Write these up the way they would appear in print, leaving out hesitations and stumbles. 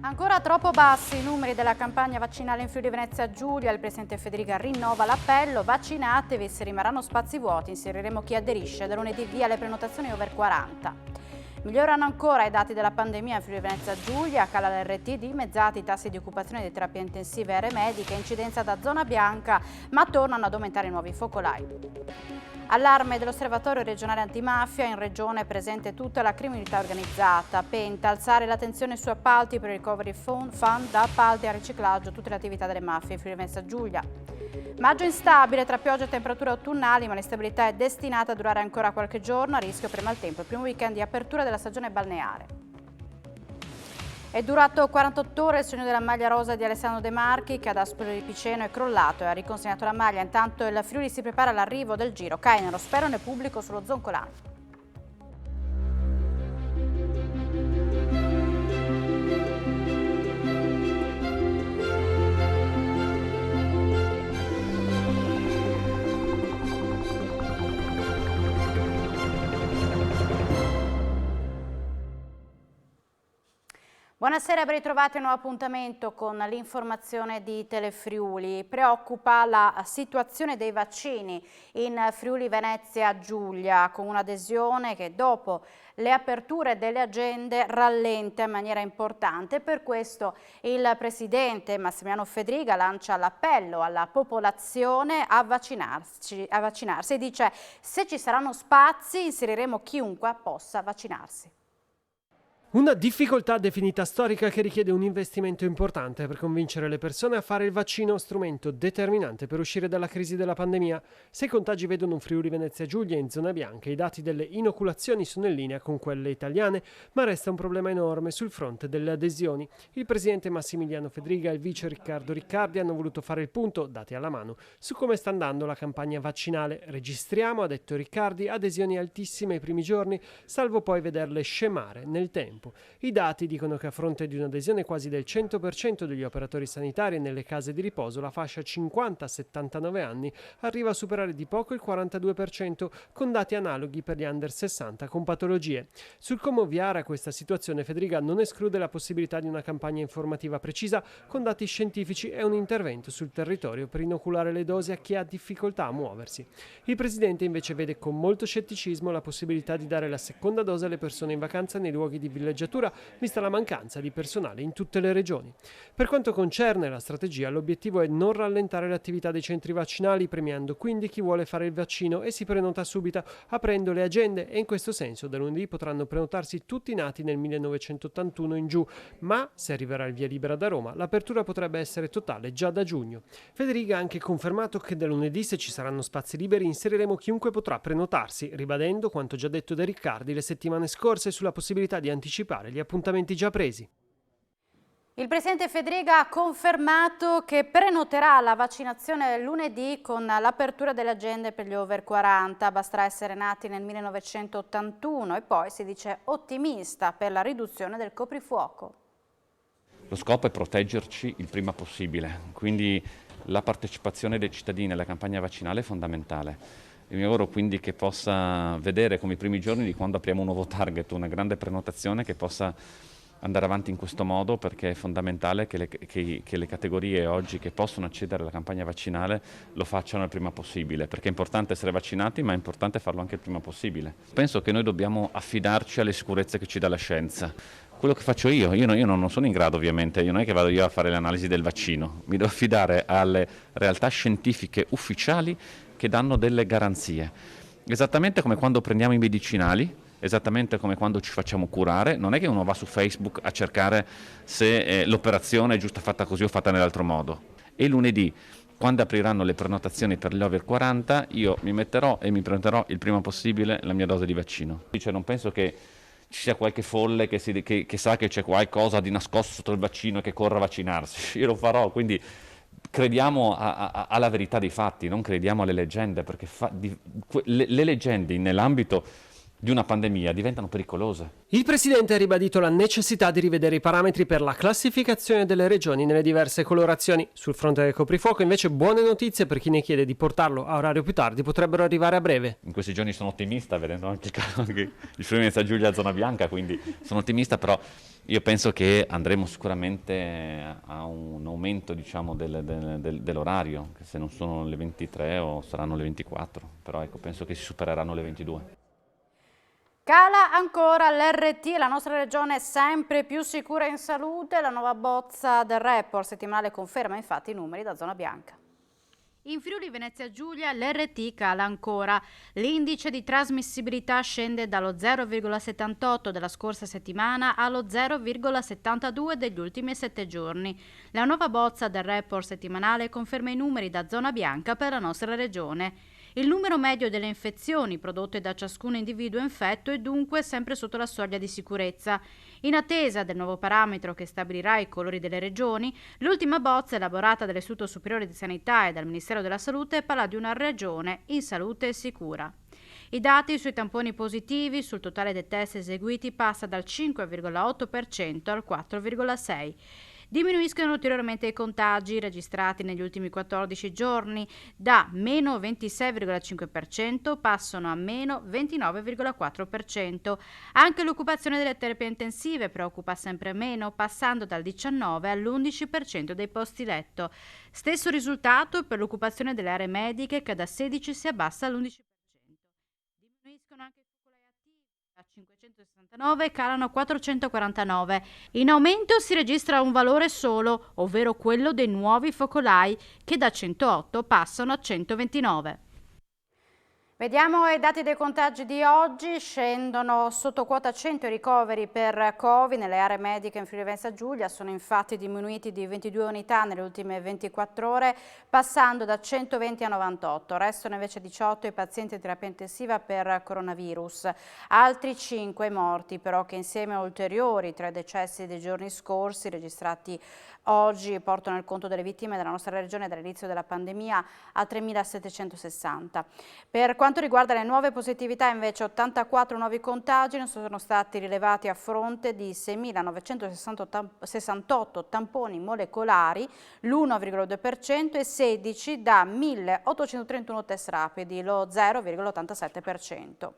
Ancora troppo bassi i numeri della campagna vaccinale in Friuli Venezia Giulia. Il presidente Federica rinnova l'appello: vaccinatevi, se rimarranno spazi vuoti inseriremo chi aderisce. Da lunedì via le prenotazioni over 40. Migliorano ancora i dati della pandemia in Friuli Venezia Giulia, cala l'RT, dimezzati i tassi di occupazione di terapie intensive e aree mediche, incidenza da zona bianca, ma tornano ad aumentare i nuovi focolai. Allarme dell'Osservatorio regionale antimafia, in regione è presente tutta la criminalità organizzata. Penta, alzare l'attenzione su appalti per il recovery fund da appalti a riciclaggio, tutte le attività delle mafie in Friuli Venezia Giulia. Maggio instabile, tra piogge e temperature autunnali, ma l'instabilità è destinata a durare ancora qualche giorno, a rischio per maltempo, il primo weekend di apertura della stagione balneare. È durato 48 ore il sogno della maglia rosa di Alessandro De Marchi, che ad Aspro di Piceno è crollato e ha riconsegnato la maglia. Intanto il Friuli si prepara all'arrivo del Giro. Cae nello spero nel pubblico sullo Zoncolano. Buonasera, ben ritrovati a un nuovo appuntamento con l'informazione di Telefriuli. Preoccupa la situazione dei vaccini in Friuli Venezia Giulia, con un'adesione che dopo le aperture delle agende rallenta in maniera importante. Per questo il presidente Massimiliano Fedriga lancia l'appello alla popolazione a vaccinarsi e dice: se ci saranno spazi inseriremo chiunque possa vaccinarsi. Una difficoltà definita storica che richiede un investimento importante per convincere le persone a fare il vaccino, strumento determinante per uscire dalla crisi della pandemia. Se i contagi vedono un Friuli Venezia Giulia in zona bianca, i dati delle inoculazioni sono in linea con quelle italiane, ma resta un problema enorme sul fronte delle adesioni. Il presidente Massimiliano Fedriga e il vice Riccardo Riccardi hanno voluto fare il punto, dati alla mano, su come sta andando la campagna vaccinale. Registriamo, ha detto Riccardi, adesioni altissime ai primi giorni, salvo poi vederle scemare nel tempo. I dati dicono che a fronte di un'adesione quasi del 100% degli operatori sanitari nelle case di riposo, la fascia 50-79 anni arriva a superare di poco il 42%, con dati analoghi per gli under 60 con patologie. Sul come ovviare a questa situazione, Fedriga non esclude la possibilità di una campagna informativa precisa con dati scientifici e un intervento sul territorio per inoculare le dosi a chi ha difficoltà a muoversi. Il presidente invece vede con molto scetticismo la possibilità di dare la seconda dose alle persone in vacanza nei luoghi di villeggiatura, vista la mancanza di personale in tutte le regioni. Per quanto concerne la strategia, l'obiettivo è non rallentare l'attività dei centri vaccinali, premiando quindi chi vuole fare il vaccino e si prenota subito aprendo le agende, e in questo senso da lunedì potranno prenotarsi tutti i nati nel 1981 in giù, ma se arriverà il via libera da Roma l'apertura potrebbe essere totale già da giugno. Federica ha anche confermato che da lunedì, se ci saranno spazi liberi, inseriremo chiunque potrà prenotarsi, ribadendo quanto già detto da Riccardi le settimane scorse sulla possibilità di anticipare gli appuntamenti già presi. Il presidente Fedriga ha confermato che prenoterà la vaccinazione lunedì con l'apertura delle agende per gli over 40. Basterà essere nati nel 1981 e poi si dice ottimista per la riduzione del coprifuoco. Lo scopo è proteggerci il prima possibile, quindi la partecipazione dei cittadini alla campagna vaccinale è fondamentale. Il mio lavoro quindi che possa vedere come i primi giorni di quando apriamo un nuovo target, una grande prenotazione che possa andare avanti in questo modo, perché è fondamentale che le categorie oggi che possono accedere alla campagna vaccinale lo facciano il prima possibile, perché è importante essere vaccinati, ma è importante farlo anche il prima possibile. Penso che noi dobbiamo affidarci alle sicurezze che ci dà la scienza. Quello che faccio io non sono in grado ovviamente, io non è che vado io a fare l'analisi del vaccino, mi devo affidare alle realtà scientifiche ufficiali che danno delle garanzie, esattamente come quando prendiamo i medicinali, esattamente come quando ci facciamo curare. Non è che uno va su Facebook a cercare se l'operazione è giusta fatta così o fatta nell'altro modo. E lunedì, quando apriranno le prenotazioni per gli over 40, io mi metterò e mi prenderò il prima possibile la mia dose di vaccino. Cioè, non penso che ci sia qualche folle che sa che c'è qualcosa di nascosto sotto il vaccino e che corra a vaccinarsi. Io lo farò, quindi crediamo alla verità dei fatti, non crediamo alle leggende, perché le leggende nell'ambito di una pandemia diventano pericolose. Il Presidente ha ribadito la necessità di rivedere i parametri per la classificazione delle regioni nelle diverse colorazioni. Sul fronte del coprifuoco invece buone notizie per chi ne chiede di portarlo a orario più tardi, potrebbero arrivare a breve. In questi giorni sono ottimista vedendo anche il Friuli Venezia Giulia zona bianca, quindi sono ottimista, però io penso che andremo sicuramente a un aumento dell'orario, che se non sono le 23 o saranno le 24, però ecco, penso che si supereranno le 22. Cala ancora l'RT, la nostra regione è sempre più sicura in salute. La nuova bozza del report settimanale conferma infatti i numeri da zona bianca. In Friuli Venezia Giulia l'RT cala ancora. L'indice di trasmissibilità scende dallo 0,78 della scorsa settimana allo 0,72 degli ultimi 7 giorni. La nuova bozza del report settimanale conferma i numeri da zona bianca per la nostra regione. Il numero medio delle infezioni prodotte da ciascun individuo infetto è dunque sempre sotto la soglia di sicurezza. In attesa del nuovo parametro che stabilirà i colori delle regioni, l'ultima bozza elaborata dall'Istituto Superiore di Sanità e dal Ministero della Salute parla di una regione in salute sicura. I dati sui tamponi positivi sul totale dei test eseguiti passa dal 5,8% al 4,6%. Diminuiscono ulteriormente i contagi registrati negli ultimi 14 giorni, da meno 26,5% passano a meno 29,4%. Anche l'occupazione delle terapie intensive preoccupa sempre meno, passando dal 19 all'11% dei posti letto. Stesso risultato per l'occupazione delle aree mediche, che da 16 si abbassa all'11%. Diminuiscono anche da 569 calano a 449. In aumento si registra un valore solo, ovvero quello dei nuovi focolai, che da 108 passano a 129. Vediamo i dati dei contagi di oggi. Scendono sotto quota 100 i ricoveri per Covid nelle aree mediche in Friuli Venezia Giulia. Sono infatti diminuiti di 22 unità nelle ultime 24 ore, passando da 120 a 98. Restano invece 18 i pazienti in terapia intensiva per coronavirus. Altri 5 morti, però, che insieme a ulteriori 3 decessi dei giorni scorsi registrati oggi portano il conto delle vittime della nostra regione dall'inizio della pandemia a 3.760. Per quanto riguarda le nuove positività, invece 84 nuovi contagi sono stati rilevati a fronte di 6.968 tamponi molecolari, l'1,2%, e 16 da 1.831 test rapidi, lo 0,87%.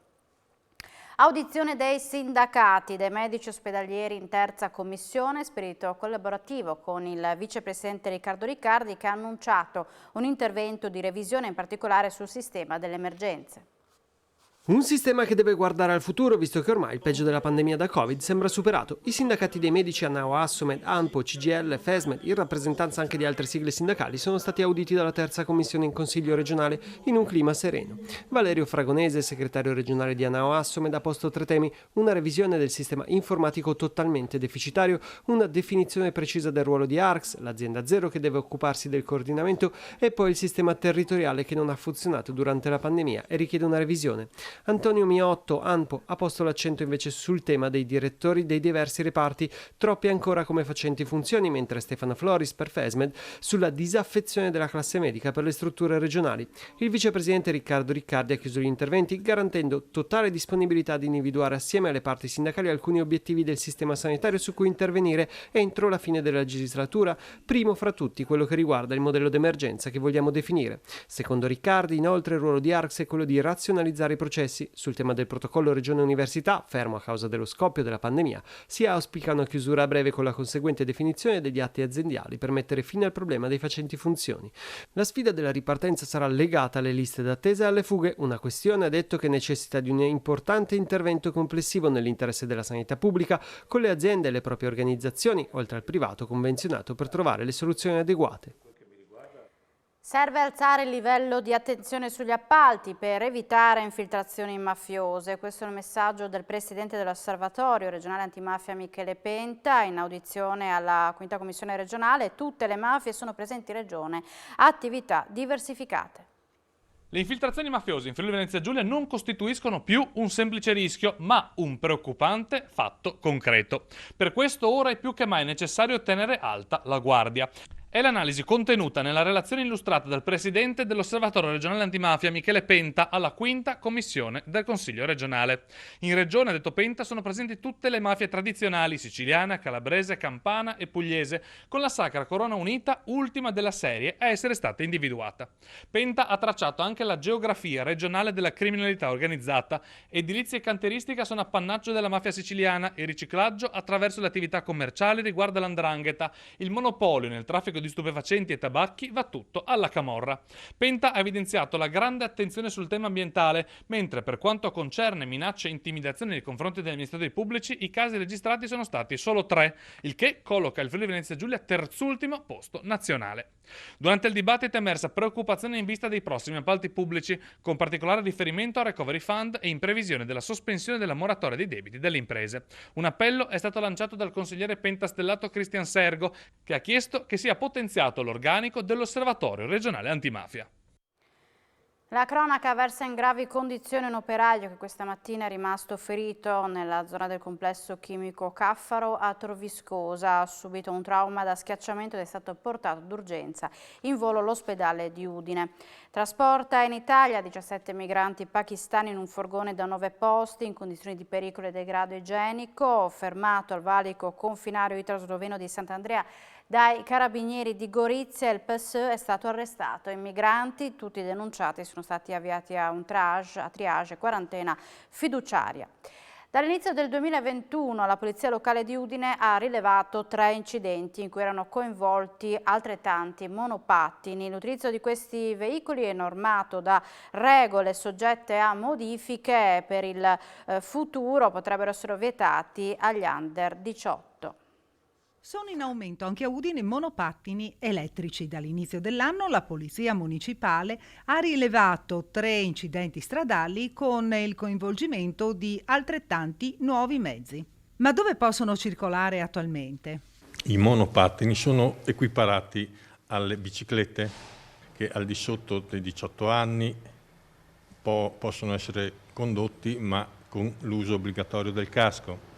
Audizione dei sindacati dei medici ospedalieri in terza commissione, spirito collaborativo con il vicepresidente Riccardo Riccardi, che ha annunciato un intervento di revisione in particolare sul sistema delle emergenze. Un sistema che deve guardare al futuro, visto che ormai il peggio della pandemia da Covid sembra superato. I sindacati dei medici ANAO, Assomed, ANPO, CGIL, FESMED, in rappresentanza anche di altre sigle sindacali, sono stati auditi dalla terza commissione in Consiglio regionale in un clima sereno. Valerio Fragonese, segretario regionale di ANAO Assomed, ha posto 3 temi: una revisione del sistema informatico totalmente deficitario, una definizione precisa del ruolo di ARCS, l'azienda zero che deve occuparsi del coordinamento, e poi il sistema territoriale che non ha funzionato durante la pandemia e richiede una revisione. Antonio Miotto, ANPO, ha posto l'accento invece sul tema dei direttori dei diversi reparti, troppi ancora come facenti funzioni, mentre Stefano Floris per FESMED sulla disaffezione della classe medica per le strutture regionali. Il vicepresidente Riccardo Riccardi ha chiuso gli interventi garantendo totale disponibilità di individuare assieme alle parti sindacali alcuni obiettivi del sistema sanitario su cui intervenire entro la fine della legislatura, primo fra tutti quello che riguarda il modello d'emergenza che vogliamo definire. Secondo Riccardi, inoltre, il ruolo di ARCS è quello di razionalizzare i processi. Sul tema del protocollo Regione-Università, fermo a causa dello scoppio della pandemia, si auspica una chiusura a breve con la conseguente definizione degli atti aziendali per mettere fine al problema dei facenti funzioni. La sfida della ripartenza sarà legata alle liste d'attesa e alle fughe, una questione, ha detto, che necessita di un importante intervento complessivo nell'interesse della sanità pubblica, con le aziende e le proprie organizzazioni, oltre al privato convenzionato, per trovare le soluzioni adeguate. Serve alzare il livello di attenzione sugli appalti per evitare infiltrazioni mafiose. Questo è il messaggio del presidente dell'Osservatorio regionale antimafia Michele Penta in audizione alla 5ª commissione regionale. Tutte le mafie sono presenti in regione, attività diversificate. Le infiltrazioni mafiose in Friuli Venezia Giulia non costituiscono più un semplice rischio, ma un preoccupante fatto concreto. Per questo ora è più che mai necessario tenere alta la guardia. È l'analisi contenuta nella relazione illustrata dal presidente dell'Osservatorio regionale antimafia Michele Penta alla 5ª commissione del Consiglio regionale. In regione, ha detto Penta, sono presenti tutte le mafie tradizionali siciliana, calabrese, campana e pugliese, con la Sacra Corona Unita, ultima della serie a essere stata individuata. Penta ha tracciato anche la geografia regionale della criminalità organizzata. Edilizia e canteristica sono appannaggio della mafia siciliana, il riciclaggio attraverso le attività commerciali riguarda l''ndrangheta, il monopolio nel traffico di stupefacenti e tabacchi va tutto alla camorra. Penta ha evidenziato la grande attenzione sul tema ambientale, mentre per quanto concerne minacce e intimidazioni nei confronti degli amministratori pubblici, i casi registrati sono stati solo 3, il che colloca il Friuli Venezia Giulia terzultimo posto nazionale. Durante il dibattito è emersa preoccupazione in vista dei prossimi appalti pubblici, con particolare riferimento al Recovery Fund e in previsione della sospensione della moratoria dei debiti delle imprese. Un appello è stato lanciato dal consigliere pentastellato Cristian Sergo, che ha chiesto che sia potenziato l'organico dell'Osservatorio regionale antimafia. La cronaca versa in gravi condizioni un operaio che questa mattina è rimasto ferito nella zona del complesso chimico Caffaro a Torviscosa. Ha subito un trauma da schiacciamento ed è stato portato d'urgenza in volo all'ospedale di Udine. Trasporta in Italia 17 migranti pakistani in un furgone da 9 posti in condizioni di pericolo e degrado igienico. Fermato al valico confinario italo-sloveno di Sant'Andrea dai carabinieri di Gorizia, il PSE è stato arrestato. I migranti, tutti denunciati, sono stati avviati a triage e quarantena fiduciaria. Dall'inizio del 2021 la Polizia Locale di Udine ha rilevato 3 incidenti in cui erano coinvolti altrettanti monopattini. L'utilizzo di questi veicoli è normato da regole soggette a modifiche. Per il futuro potrebbero essere vietati agli under 18. Sono in aumento anche a Udine i monopattini elettrici. Dall'inizio dell'anno la Polizia Municipale ha rilevato 3 incidenti stradali con il coinvolgimento di altrettanti nuovi mezzi. Ma dove possono circolare attualmente? I monopattini sono equiparati alle biciclette che al di sotto dei 18 anni possono essere condotti ma con l'uso obbligatorio del casco.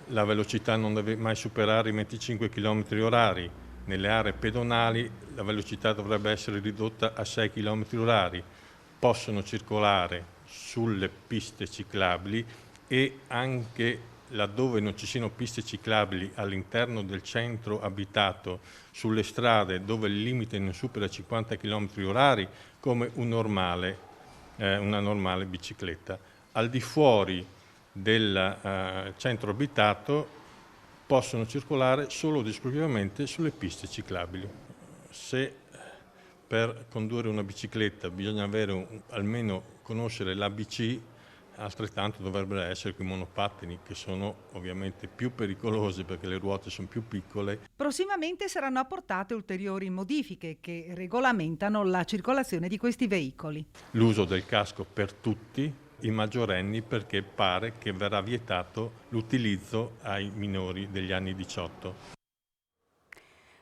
La velocità non deve mai superare i 25 km/h. Nelle aree pedonali la velocità dovrebbe essere ridotta a 6 km/h. Possono circolare sulle piste ciclabili e anche laddove non ci siano piste ciclabili all'interno del centro abitato, sulle strade dove il limite non supera 50 km/h come una normale bicicletta. Al di fuori del centro abitato possono circolare solo ed esclusivamente sulle piste ciclabili. Se per condurre una bicicletta bisogna avere almeno conoscere l'ABC, altrettanto dovrebbero essere quei monopattini che sono ovviamente più pericolosi perché le ruote sono più piccole. Prossimamente saranno apportate ulteriori modifiche che regolamentano la circolazione di questi veicoli. L'uso del casco per tutti i maggiorenni, perché pare che verrà vietato l'utilizzo ai minori degli anni 18.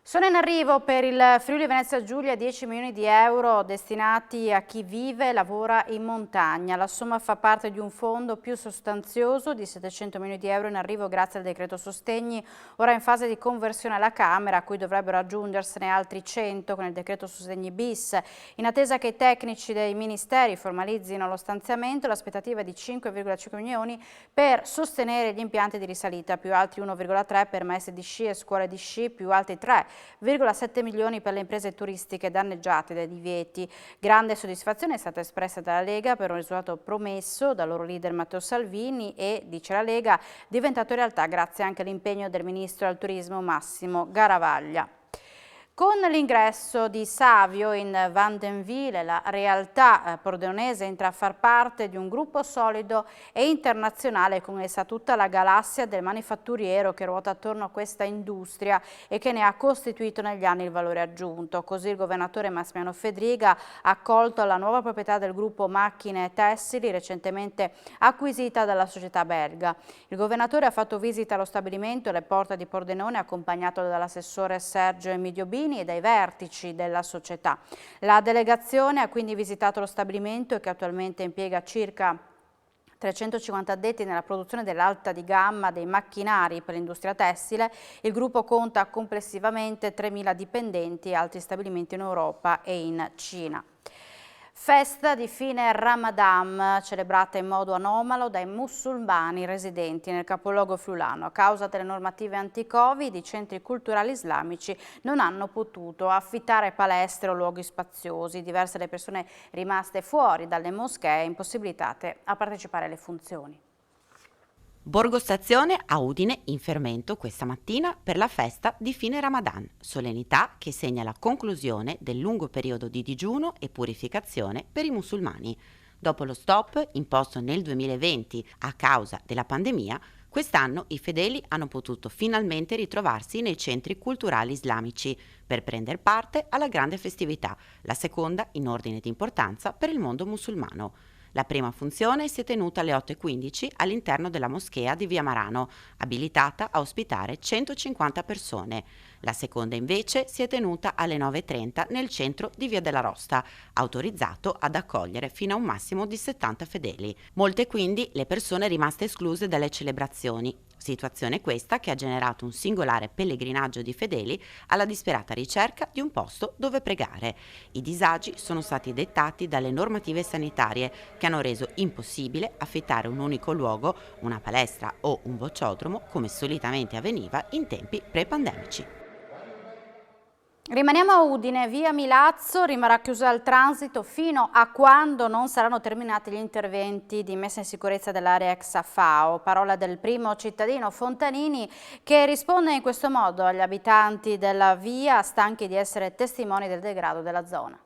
Sono in arrivo per il Friuli Venezia Giulia 10 milioni di euro destinati a chi vive e lavora in montagna. La somma fa parte di un fondo più sostanzioso di 700 milioni di euro in arrivo grazie al decreto sostegni, ora in fase di conversione alla Camera, a cui dovrebbero aggiungersene altri 100 con il decreto sostegni bis. In attesa che i tecnici dei ministeri formalizzino lo stanziamento, l'aspettativa è di 5,5 milioni per sostenere gli impianti di risalita, più altri 1,3 per maestri di sci e scuole di sci, più altri 3,7 milioni per le imprese turistiche danneggiate dai divieti. Grande soddisfazione è stata espressa dalla Lega per un risultato promesso dal loro leader Matteo Salvini e, dice la Lega, diventato realtà grazie anche all'impegno del ministro al turismo Massimo Garavaglia. Con l'ingresso di Savio in Vandenville, la realtà pordenonese entra a far parte di un gruppo solido e internazionale, con essa tutta la galassia del manifatturiero che ruota attorno a questa industria e che ne ha costituito negli anni il valore aggiunto. Così il governatore Massimiliano Fedriga ha accolto la nuova proprietà del gruppo Macchine Tessili, recentemente acquisita dalla società belga. Il governatore ha fatto visita allo stabilimento e alle porte di Pordenone, accompagnato dall'assessore Sergio Emidio e dai vertici della società. La delegazione ha quindi visitato lo stabilimento che attualmente impiega circa 350 addetti nella produzione dell'alta di gamma dei macchinari per l'industria tessile. Il gruppo conta complessivamente 3.000 dipendenti e altri stabilimenti in Europa e in Cina. Festa di fine Ramadan, celebrata in modo anomalo dai musulmani residenti nel capoluogo friulano. A causa delle normative anti-Covid, i centri culturali islamici non hanno potuto affittare palestre o luoghi spaziosi. Diverse le persone rimaste fuori dalle moschee e impossibilitate a partecipare alle funzioni. Borgo Stazione a Udine in fermento questa mattina per la festa di fine Ramadan, solennità che segna la conclusione del lungo periodo di digiuno e purificazione per i musulmani. Dopo lo stop imposto nel 2020 a causa della pandemia, quest'anno i fedeli hanno potuto finalmente ritrovarsi nei centri culturali islamici per prendere parte alla grande festività, la seconda in ordine di importanza per il mondo musulmano. La prima funzione si è tenuta alle 8:15 all'interno della moschea di Via Marano, abilitata a ospitare 150 persone. La seconda invece si è tenuta alle 9:30 nel centro di Via della Rosta, autorizzato ad accogliere fino a un massimo di 70 fedeli. Molte quindi le persone rimaste escluse dalle celebrazioni. Situazione questa che ha generato un singolare pellegrinaggio di fedeli alla disperata ricerca di un posto dove pregare. I disagi sono stati dettati dalle normative sanitarie che hanno reso impossibile affittare un unico luogo, una palestra o un bocciodromo come solitamente avveniva in tempi pre-pandemici. Rimaniamo a Udine, via Milazzo rimarrà chiusa al transito fino a quando non saranno terminati gli interventi di messa in sicurezza dell'area ex AFAO. Parola del primo cittadino Fontanini che risponde in questo modo agli abitanti della via, stanchi di essere testimoni del degrado della zona.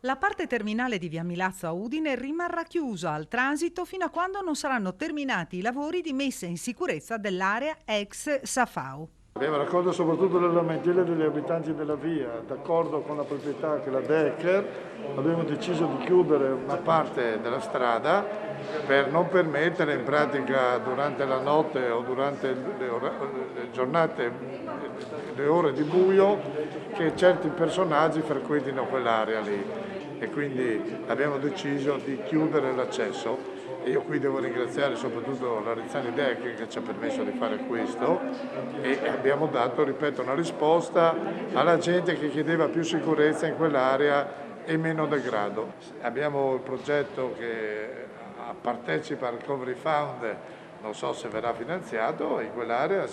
La parte terminale di via Milazzo a Udine rimarrà chiusa al transito fino a quando non saranno terminati i lavori di messa in sicurezza dell'area ex SAFAO. Abbiamo raccolto soprattutto le lamentele degli abitanti della via, d'accordo con la proprietà che la Decker abbiamo deciso di chiudere una parte della strada per non permettere in pratica durante la notte o durante le giornate, le ore di buio, che certi personaggi frequentino quell'area lì e quindi abbiamo deciso di chiudere l'accesso. Io qui devo ringraziare soprattutto la Rizzani Deck che ci ha permesso di fare questo e abbiamo dato, ripeto, una risposta alla gente che chiedeva più sicurezza in quell'area e meno degrado. Abbiamo il progetto che partecipa al Recovery Fund, non so se verrà finanziato, in quell'area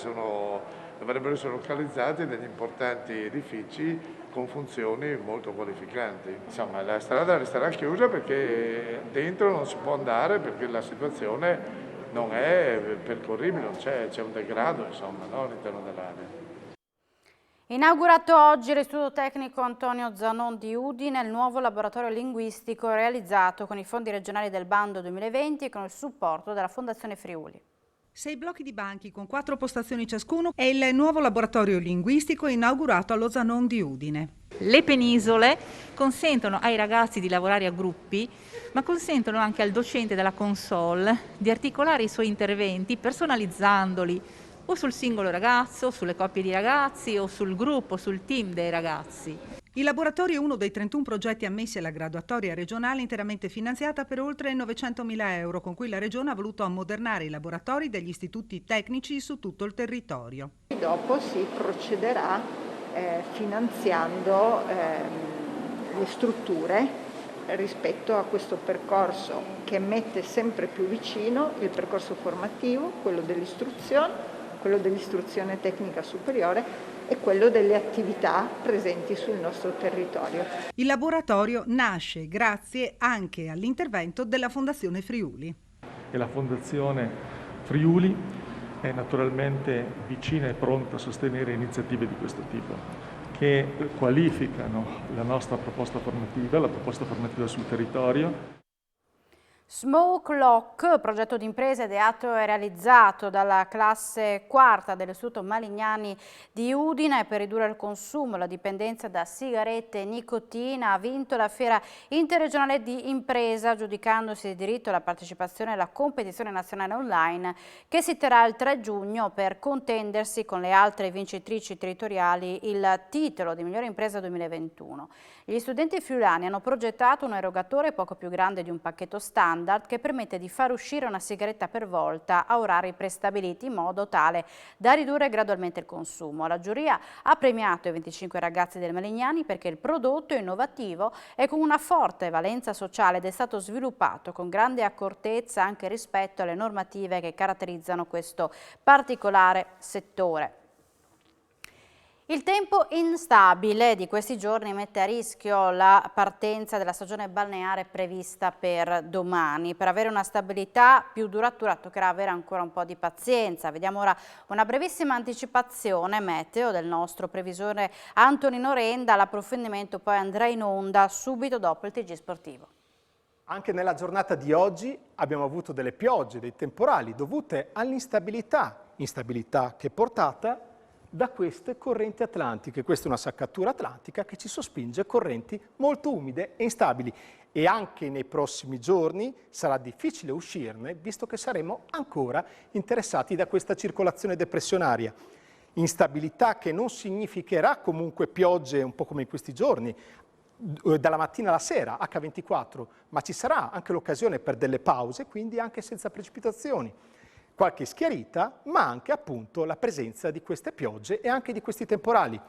dovrebbero essere localizzati degli importanti edifici con funzioni molto qualificanti. Insomma, la strada resterà chiusa perché dentro non si può andare perché la situazione non è percorribile, c'è un degrado insomma, no, all'interno dell'area. Inaugurato oggi l'Istituto Tecnico Antonio Zanon di Udine, il nuovo laboratorio linguistico realizzato con i fondi regionali del bando 2020 e con il supporto della Fondazione Friuli. 6 blocchi di banchi con 4 postazioni ciascuno è il nuovo laboratorio linguistico inaugurato allo Zanon di Udine. Le penisole consentono ai ragazzi di lavorare a gruppi, ma consentono anche al docente della console di articolare i suoi interventi personalizzandoli o sul singolo ragazzo, sulle coppie di ragazzi o sul gruppo, sul team dei ragazzi. Il laboratorio è uno dei 31 progetti ammessi alla graduatoria regionale interamente finanziata per oltre 900.000 euro, con cui la Regione ha voluto ammodernare i laboratori degli istituti tecnici su tutto il territorio. Dopo si procederà finanziando le strutture rispetto a questo percorso che mette sempre più vicino il percorso formativo, quello dell'istruzione tecnica superiore e quello delle attività presenti sul nostro territorio. Il laboratorio nasce grazie anche all'intervento della Fondazione Friuli. E la Fondazione Friuli è naturalmente vicina e pronta a sostenere iniziative di questo tipo, che qualificano la nostra proposta formativa, la proposta formativa sul territorio. Smoke Lock, progetto di impresa ideato e realizzato dalla classe quarta dell'Istituto Malignani di Udine per ridurre il consumo e la dipendenza da sigarette e nicotina, ha vinto la fiera interregionale di impresa, aggiudicandosi il diritto alla partecipazione alla competizione nazionale online che si terrà il 3 giugno per contendersi con le altre vincitrici territoriali il titolo di migliore impresa 2021. Gli studenti friulani hanno progettato un erogatore poco più grande di un pacchetto standard standard che permette di far uscire una sigaretta per volta a orari prestabiliti in modo tale da ridurre gradualmente il consumo. La giuria ha premiato i 25 ragazzi del Melegnani perché il prodotto è innovativo e con una forte valenza sociale ed è stato sviluppato con grande accortezza anche rispetto alle normative che caratterizzano questo particolare settore. Il tempo instabile di questi giorni mette a rischio la partenza della stagione balneare prevista per domani. Per avere una stabilità più duratura toccherà avere ancora un po' di pazienza. Vediamo ora una brevissima anticipazione meteo del nostro previsore Antonino Renda. L'approfondimento poi andrà in onda subito dopo il TG Sportivo. Anche nella giornata di oggi abbiamo avuto delle piogge, dei temporali dovute all'instabilità, instabilità che è portata da queste correnti atlantiche. Questa è una saccatura atlantica che ci sospinge correnti molto umide e instabili e anche nei prossimi giorni sarà difficile uscirne visto che saremo ancora interessati da questa circolazione depressionaria. Instabilità che non significherà comunque piogge un po' come in questi giorni, dalla mattina alla sera, H24, ma ci sarà anche l'occasione per delle pause, quindi anche senza precipitazioni. Qualche schiarita, ma anche appunto la presenza di queste piogge e anche di questi temporali.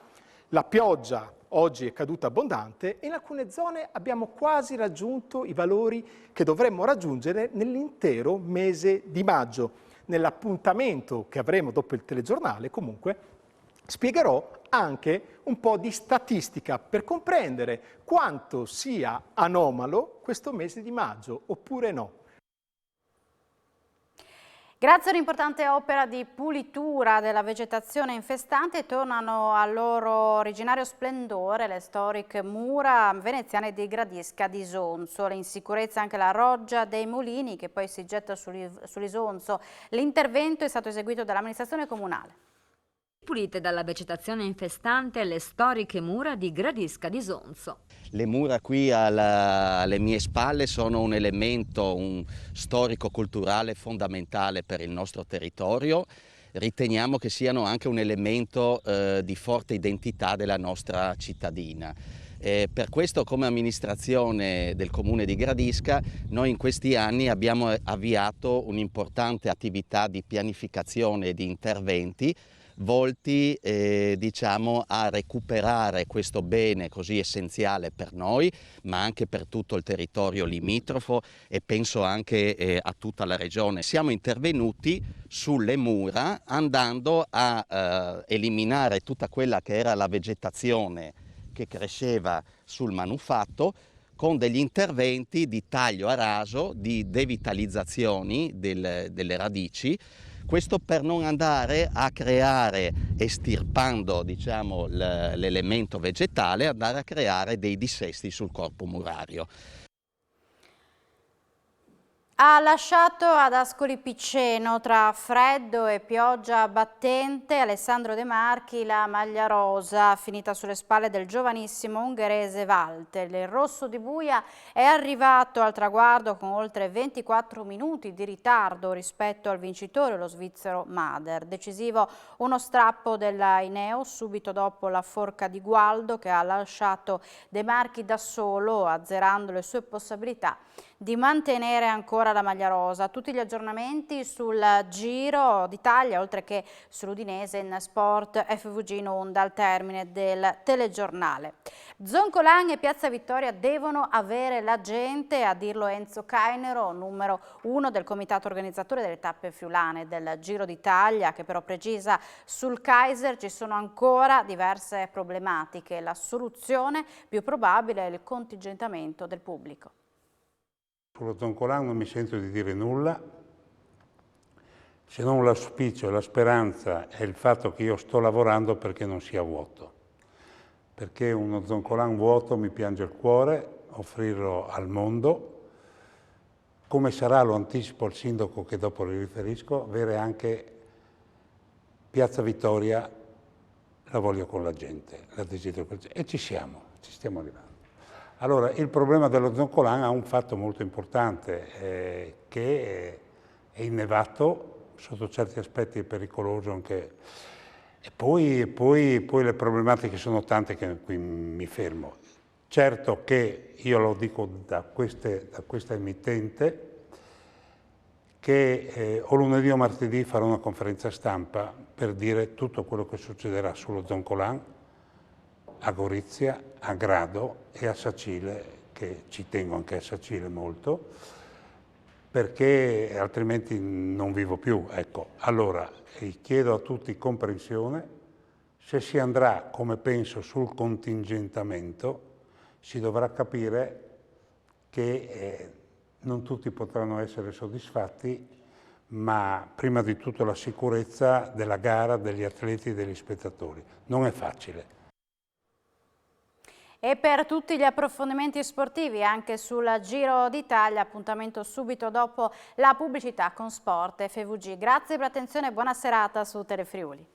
La pioggia oggi è caduta abbondante e in alcune zone abbiamo quasi raggiunto i valori che dovremmo raggiungere nell'intero mese di maggio. Nell'appuntamento che avremo dopo il telegiornale comunque spiegherò anche un po' di statistica per comprendere quanto sia anomalo questo mese di maggio oppure no. Grazie a un'importante opera di pulitura della vegetazione infestante tornano al loro originario splendore le storiche mura veneziane di Gradisca di Isonzo. In sicurezza anche la roggia dei mulini che poi si getta sull'Isonzo. L'intervento è stato eseguito dall'amministrazione comunale. Pulite dalla vegetazione infestante le storiche mura di Gradisca di Isonzo. Le mura qui alle mie spalle sono un elemento storico-culturale fondamentale per il nostro territorio. Riteniamo che siano anche un elemento di forte identità della nostra cittadina. Per questo come amministrazione del Comune di Gradisca noi in questi anni abbiamo avviato un'importante attività di pianificazione e di interventi volti diciamo, a recuperare questo bene così essenziale per noi, ma anche per tutto il territorio limitrofo e penso anche a tutta la regione. Siamo intervenuti sulle mura andando a eliminare tutta quella che era la vegetazione che cresceva sul manufatto con degli interventi di taglio a raso, di devitalizzazioni delle radici. Questo per non andare a creare, estirpando diciamo, l'elemento vegetale, andare a creare dei dissesti sul corpo murario. Ha lasciato ad Ascoli Piceno tra freddo e pioggia battente Alessandro De Marchi la maglia rosa finita sulle spalle del giovanissimo ungherese Walter. Il rosso di Buia è arrivato al traguardo con oltre 24 minuti di ritardo rispetto al vincitore, lo svizzero Mader. Decisivo uno strappo della Ineos subito dopo la forca di Gualdo che ha lasciato De Marchi da solo, azzerando le sue possibilità di mantenere ancora la maglia rosa. Tutti gli aggiornamenti sul Giro d'Italia, oltre che sull'Udinese in Sport FVG in onda al termine del telegiornale. Zoncolan e Piazza Vittoria devono avere la gente, a dirlo Enzo Cainero, numero 1 del comitato organizzatore delle tappe friulane del Giro d'Italia, che però precisa sul Kaiser ci sono ancora diverse problematiche. La soluzione più probabile è il contingentamento del pubblico. Sullo Zoncolan non mi sento di dire nulla, se non l'auspicio, la speranza e il fatto che io sto lavorando perché non sia vuoto. Perché uno Zoncolan vuoto mi piange il cuore, offrirlo al mondo. Come sarà, lo anticipo al sindaco che dopo le riferisco, avere anche Piazza Vittoria, la voglio con la gente, la desidero per gente. E ci stiamo arrivando. Allora, il problema dello Zoncolan ha un fatto molto importante, che è innevato, sotto certi aspetti è pericoloso anche. E poi le problematiche sono tante che qui mi fermo. Certo che, io lo dico da questa emittente, che o lunedì o martedì farò una conferenza stampa per dire tutto quello che succederà sullo Zoncolan, a Gorizia, a Grado e a Sacile, che ci tengo anche a Sacile molto, perché altrimenti non vivo più. Ecco, allora chiedo a tutti comprensione. Se si andrà, come penso, sul contingentamento, si dovrà capire che non tutti potranno essere soddisfatti, ma prima di tutto la sicurezza della gara, degli atleti e degli spettatori. Non è facile. E per tutti gli approfondimenti sportivi anche sul Giro d'Italia, appuntamento subito dopo la pubblicità con Sport FVG. Grazie per l'attenzione e buona serata su Telefriuli.